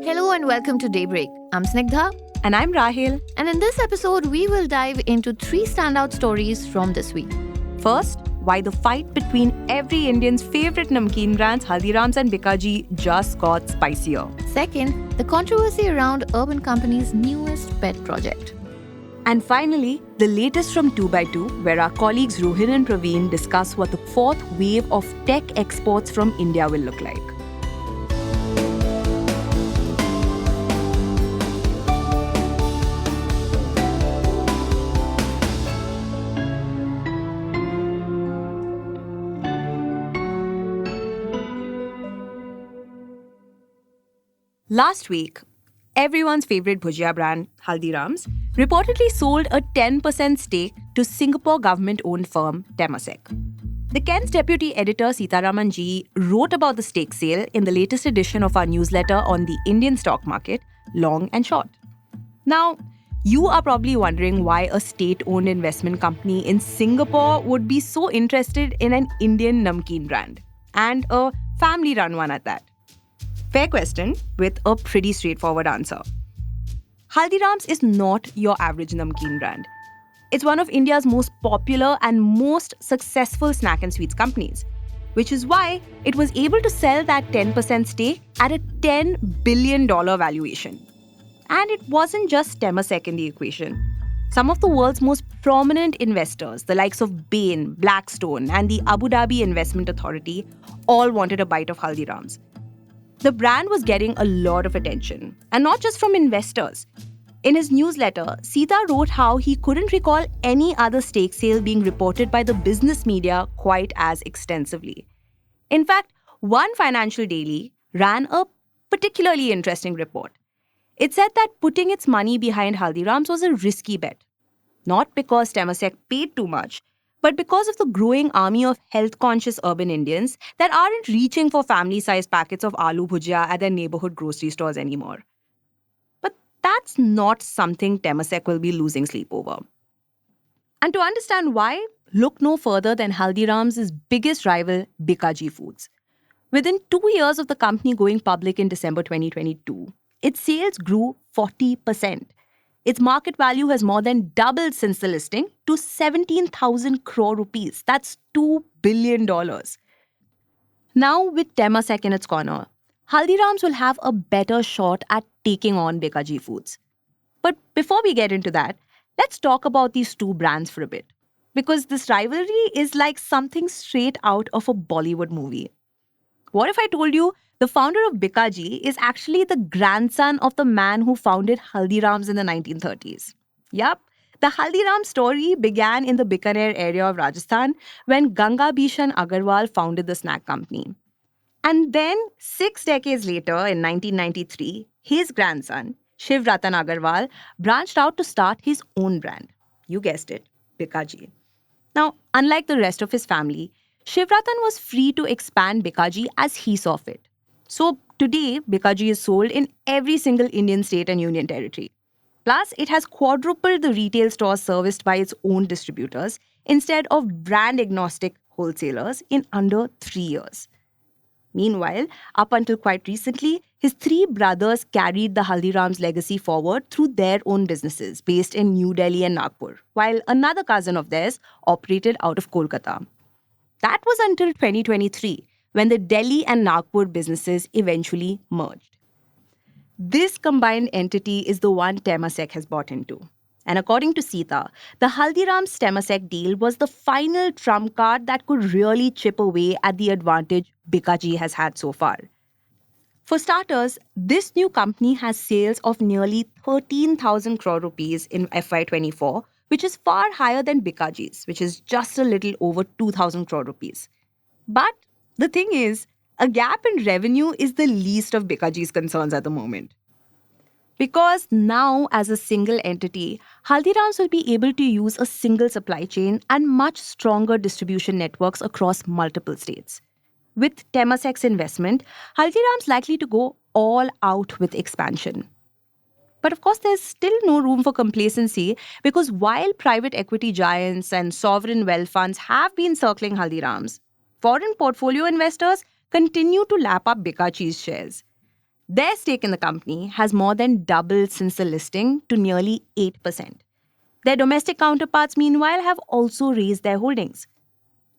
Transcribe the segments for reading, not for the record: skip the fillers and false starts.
Hello and welcome to Daybreak. I'm Snigdha. And I'm Rahil. And in this episode, we will dive into 3 standout stories from this week. First, why the fight between every Indian's favorite namkeen brands, Haldiram's and Bikaji, just got spicier. Second, the controversy around Urban Company's newest pet project. And finally, the latest from 2x2, where our colleagues Rohin and Praveen discuss what the fourth wave of tech exports from India will look like. Last week, everyone's favorite bhujia brand, Haldiram's, reportedly sold a 10% stake to Singapore government-owned firm Temasek. The Ken's deputy editor Seetharaman Ji wrote about the stake sale in the latest edition of our newsletter on the Indian stock market, Long and Short. Now, you are probably wondering why a state-owned investment company in Singapore would be so interested in an Indian namkeen brand, and a family-run one at that. Fair question with a pretty straightforward answer. Haldiram's is not your average namkeen brand. It's one of India's most popular and most successful snack and sweets companies, which is why it was able to sell that 10% stake at a $10 billion valuation. And it wasn't just Temasek in the equation. Some of the world's most prominent investors, the likes of Bain, Blackstone, and the Abu Dhabi Investment Authority, all wanted a bite of Haldiram's. The brand was getting a lot of attention, and not just from investors. In his newsletter, Seetha wrote how he couldn't recall any other stake sale being reported by the business media quite as extensively. In fact, one financial daily ran a particularly interesting report. It said that putting its money behind Haldiram's was a risky bet. Not because Temasek paid too much, but because of the growing army of health-conscious urban Indians that aren't reaching for family-sized packets of aloo bhujia at their neighborhood grocery stores anymore. But that's not something Temasek will be losing sleep over. And to understand why, look no further than Haldiram's biggest rival, Bikaji Foods. Within 2 years of the company going public in December 2022, its sales grew 40%. Its market value has more than doubled since the listing to 17,000 crore rupees. That's $2 billion. Now, with Temasek in its corner, Haldiram's will have a better shot at taking on Bikaji Foods. But before we get into that, let's talk about these two brands for a bit. Because this rivalry is like something straight out of a Bollywood movie. What if I told you the founder of Bikaji is actually the grandson of the man who founded Haldiram's in the 1930s? Yup, the Haldiram story began in the Bikaner area of Rajasthan when Ganga Bishan Agarwal founded the snack company. And then, 6 decades later, in 1993, his grandson, Shiv Ratan Agarwal, branched out to start his own brand. You guessed it, Bikaji. Now, unlike the rest of his family, Shiv Ratan was free to expand Bikaji as he saw fit. So today, Bikaji is sold in every single Indian state and union territory. Plus, it has quadrupled the retail stores serviced by its own distributors instead of brand-agnostic wholesalers in under 3 years. Meanwhile, up until quite recently, his 3 brothers carried the Haldiram's legacy forward through their own businesses based in New Delhi and Nagpur, while another cousin of theirs operated out of Kolkata. That was until 2023, when the Delhi and Nagpur businesses eventually merged. This combined entity is the one Temasek has bought into. And according to Seetha, the Haldiram's Temasek deal was the final trump card that could really chip away at the advantage Bikaji has had so far. For starters, this new company has sales of nearly 13,000 crore rupees in FY24, which is far higher than Bikaji's, which is just a little over 2,000 crore rupees. But the thing is, a gap in revenue is the least of Bikaji's concerns at the moment. Because now, as a single entity, Haldiram's will be able to use a single supply chain and much stronger distribution networks across multiple states. With Temasek's investment, Haldiram's likely to go all out with expansion. But of course, there's still no room for complacency because while private equity giants and sovereign wealth funds have been circling Haldiram's, foreign portfolio investors continue to lap up Bikaji's shares. Their stake in the company has more than doubled since the listing to nearly 8%. Their domestic counterparts, meanwhile, have also raised their holdings.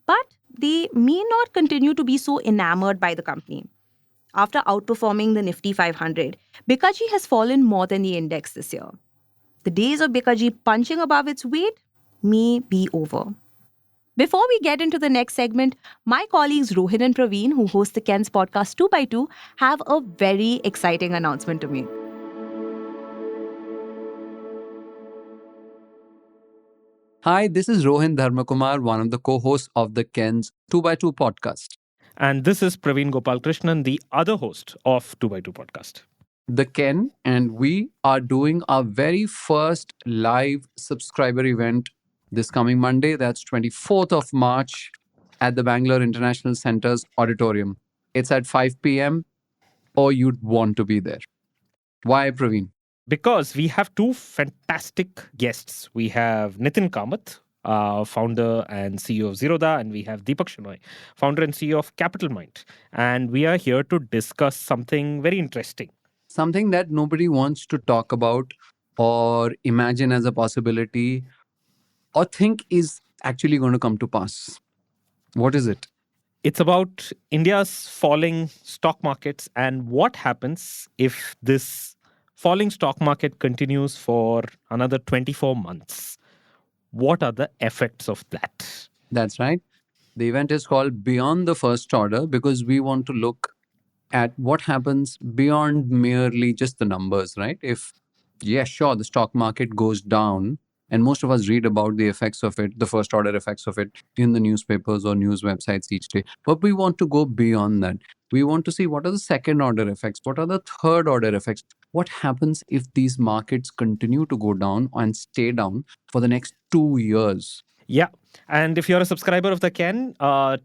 But they may not continue to be so enamored by the company. After outperforming the Nifty 500, Bikaji has fallen more than the index this year. The days of Bikaji punching above its weight may be over. Before we get into the next segment, my colleagues Rohin and Praveen, who host the Ken's podcast 2 by 2, have a very exciting announcement to make. Hi, this is Rohin Dharmakumar, one of the co-hosts of the Ken's 2 by 2 podcast. And this is Praveen Gopalkrishnan, the other host of 2 by 2 podcast. The Ken and we are doing our very first live subscriber event this coming Monday. That's 24th of March at the Bangalore International Center's auditorium. It's at 5 p.m. or you'd want to be there. Why, Praveen? Because we have two fantastic guests. We have Nitin Kamath, founder and CEO of Zerodha, and we have Deepak Shenoy, founder and CEO of Capital Mind. And we are here to discuss something very interesting. Something that nobody wants to talk about or imagine as a possibility or think is actually going to come to pass. What is it? It's about India's falling stock markets and what happens if this falling stock market continues for another 24 months. What are the effects of that? That's right. The event is called Beyond the First Order because we want to look at what happens beyond merely just the numbers, right? If, sure, the stock market goes down, and most of us read about the effects of it, the first order effects of it in the newspapers or news websites each day. But we want to go beyond that. We want to see what are the second order effects, what are the third order effects, what happens if these markets continue to go down and stay down for the next 2 years. Yeah. And if you're a subscriber of the Ken,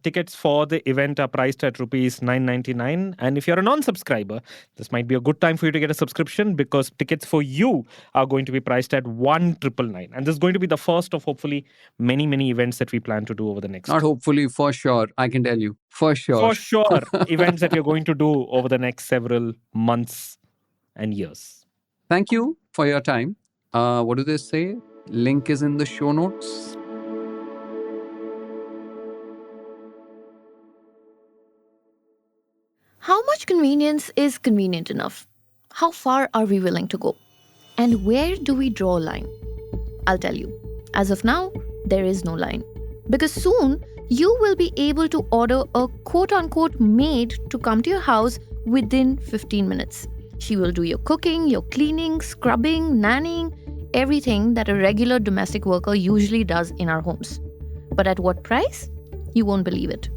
tickets for the event are priced at rupees 999. And if you're a non-subscriber, this might be a good time for you to get a subscription because tickets for you are going to be priced at 1999. And this is going to be the first of hopefully many, many events that we plan to do over the next. Not hopefully, for sure. I can tell you, for sure. For sure, events that we're going to do over the next several months and years. Thank you for your time. What do they say? Link is in the show notes. How much convenience is convenient enough? How far are we willing to go? And where do we draw a line? I'll tell you. As of now, there is no line. Because soon, you will be able to order a quote-unquote maid to come to your house within 15 minutes. She will do your cooking, your cleaning, scrubbing, nannying, everything that a regular domestic worker usually does in our homes. But at what price? You won't believe it.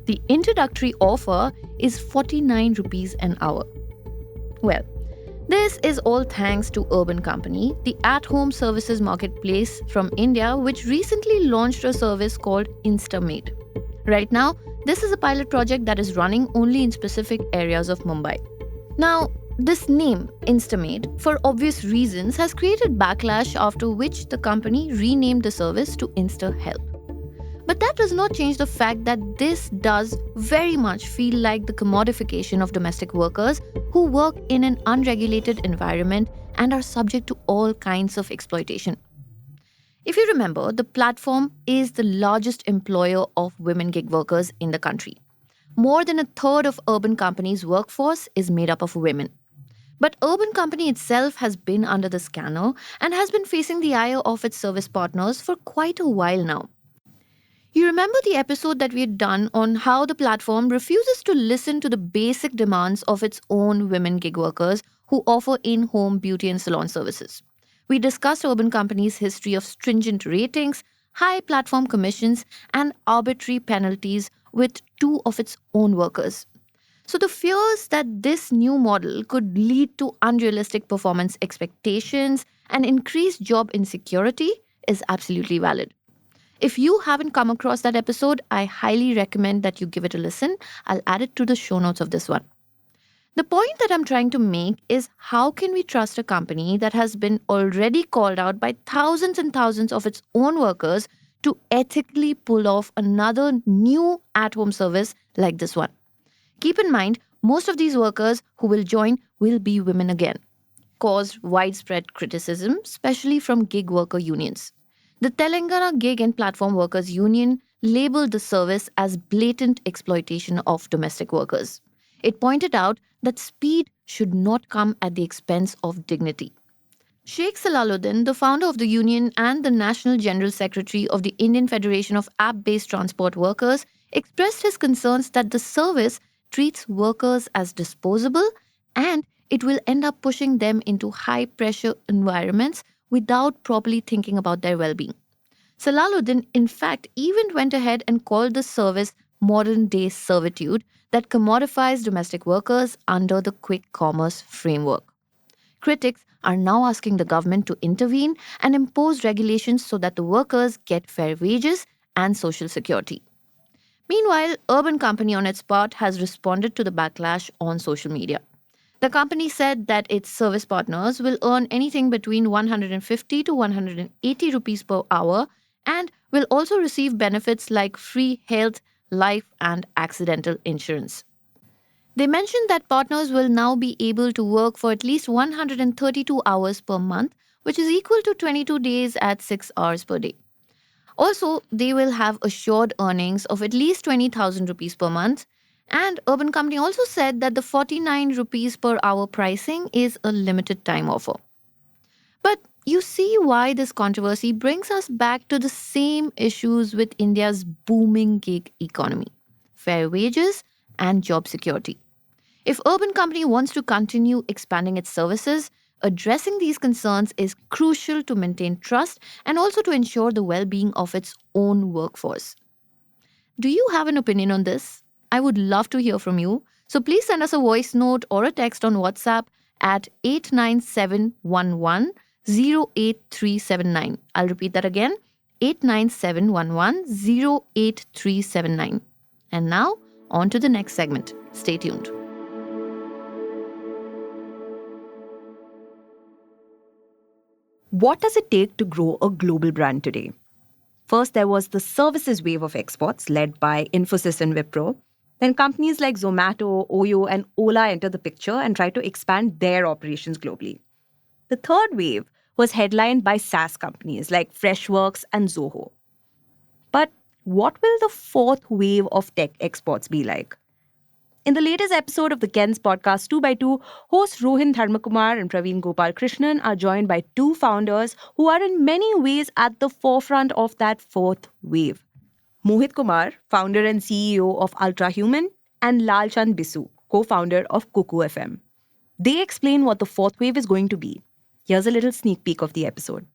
The introductory offer is 49 rupees an hour. Well, this is all thanks to Urban Company, the at-home services marketplace from India, which recently launched a service called InstaMaid. Right now, this is a pilot project that is running only in specific areas of Mumbai. Now, this name, InstaMaid, for obvious reasons, has created backlash, after which the company renamed the service to InstaHelp. But that does not change the fact that this does very much feel like the commodification of domestic workers who work in an unregulated environment and are subject to all kinds of exploitation. If you remember, the platform is the largest employer of women gig workers in the country. More than a third of Urban Company's workforce is made up of women. But Urban Company itself has been under the scanner and has been facing the ire of its service partners for quite a while now. You remember the episode that we had done on how the platform refuses to listen to the basic demands of its own women gig workers who offer in-home beauty and salon services. We discussed Urban Company's history of stringent ratings, high platform commissions, and arbitrary penalties with two of its own workers. So the fears that this new model could lead to unrealistic performance expectations and increased job insecurity is absolutely valid. If you haven't come across that episode, I highly recommend that you give it a listen. I'll add it to the show notes of this one. The point that I'm trying to make is, how can we trust a company that has been already called out by thousands and thousands of its own workers to ethically pull off another new at-home service like this one? Keep in mind, most of these workers who will join will be women again. Caused widespread criticism, especially from gig worker unions. The Telangana Gig and Platform Workers Union labeled the service as blatant exploitation of domestic workers. It pointed out that speed should not come at the expense of dignity. Sheikh Salaluddin, the founder of the union and the National General Secretary of the Indian Federation of App Based Transport Workers, expressed his concerns that the service treats workers as disposable and it will end up pushing them into high pressure environments without properly thinking about their well being. Salaluddin, in fact, even went ahead and called the service modern day servitude that commodifies domestic workers under the quick commerce framework. Critics are now asking the government to intervene and impose regulations so that the workers get fair wages and social security. Meanwhile, Urban Company on its part has responded to the backlash on social media. The company said that its service partners will earn anything between 150 to 180 rupees per hour and will also receive benefits like free health, life, and accidental insurance. They mentioned that partners will now be able to work for at least 132 hours per month, which is equal to 22 days at 6 hours per day. Also, they will have assured earnings of at least 20,000 rupees per month. And Urban Company also said that the 49 rupees per hour pricing is a limited time offer. But you see why this controversy brings us back to the same issues with India's booming gig economy: fair wages and job security. If Urban Company wants to continue expanding its services, addressing these concerns is crucial to maintain trust and also to ensure the well-being of its own workforce. Do you have an opinion on this? I would love to hear from you. So please send us a voice note or a text on WhatsApp at 89711 08379. I'll repeat that again, 89711 08379. And now, on to the next segment. Stay tuned. What does it take to grow a global brand today? First, there was the services wave of exports led by Infosys and Wipro. Then companies like Zomato, Oyo, and Ola entered the picture and tried to expand their operations globally. The third wave was headlined by SaaS companies like Freshworks and Zoho. But what will the fourth wave of tech exports be like? In the latest episode of the Ken's podcast 2x2, hosts Rohin Tharmakumar and Praveen Gopal Krishnan are joined by two founders who are in many ways at the forefront of that fourth wave. Mohit Kumar, founder and CEO of Ultrahuman, and Lalchand Bisu, co-founder of Kuku FM. They explain what the fourth wave is going to be. Here's a little sneak peek of the episode.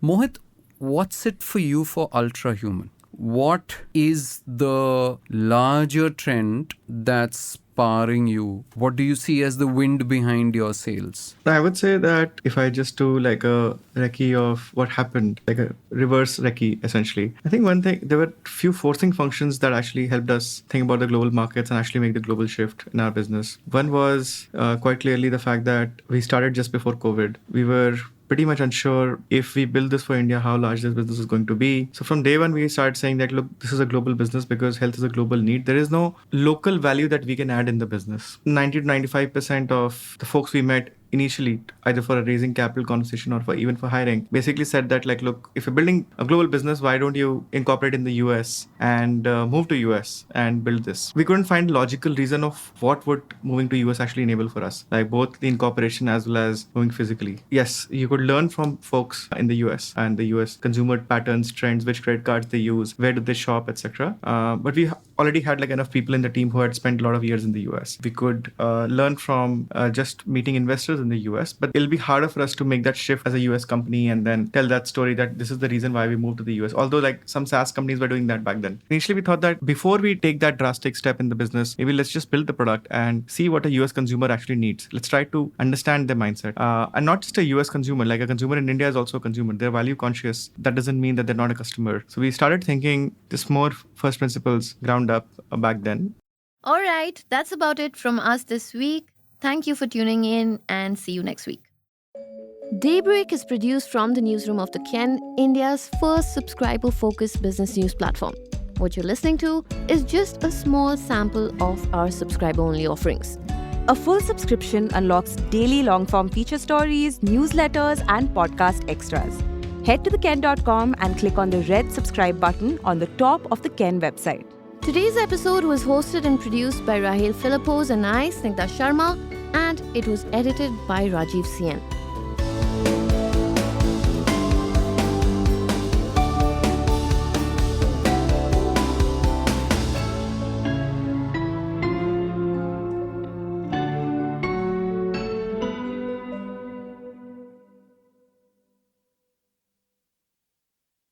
Mohit, what's it for you for Ultrahuman? What is the larger trend that's spurring you? What do you see as the wind behind your sails? I would say that if I just do like a recce of what happened, like a reverse recce essentially, I think one thing, there were few forcing functions that actually helped us think about the global markets and actually make the global shift in our business. One was quite clearly the fact that we started just before COVID. We were pretty much unsure if we build this for India, how large this business is going to be. So from day one, we started saying that, look, this is a global business because health is a global need. There is no local value that we can add in the business. 90 to 95% of the folks we met initially, either for a raising capital conversation or for even for hiring, basically said that, like, look, if you're building a global business, why don't you incorporate in the US and move to US and build this? We couldn't find logical reason of what would moving to US actually enable for us, like both the incorporation as well as moving physically. Yes, you could learn from folks in the US and the US consumer patterns, trends, which credit cards they use, where do they shop, etc. But we already had like enough people in the team who had spent a lot of years in the US. We could learn from just meeting investors in the US, but it'll be harder for us to make that shift as a US company and then tell that story that this is the reason why we moved to the US. Although like some SaaS companies were doing that back then. Initially, we thought that before we take that drastic step in the business, maybe let's just build the product and see what a US consumer actually needs. Let's try to understand their mindset. And not just a US consumer, like a consumer in India is also a consumer. They're value conscious. That doesn't mean that they're not a customer. So we started thinking this more first principles ground up back then. All right, that's about it from us this week. Thank you for tuning in and see you next week. Daybreak is produced from the newsroom of the Ken, India's first subscriber-focused business news platform. What you're listening to is just a small sample of our subscriber-only offerings. A full subscription unlocks daily long-form feature stories, newsletters, and podcast extras. Head to theken.com and click on the red subscribe button on the top of the Ken website. Today's episode was hosted and produced by Rahel Philippos and I, Snigdha Sharma, and it was edited by Rajiv CN.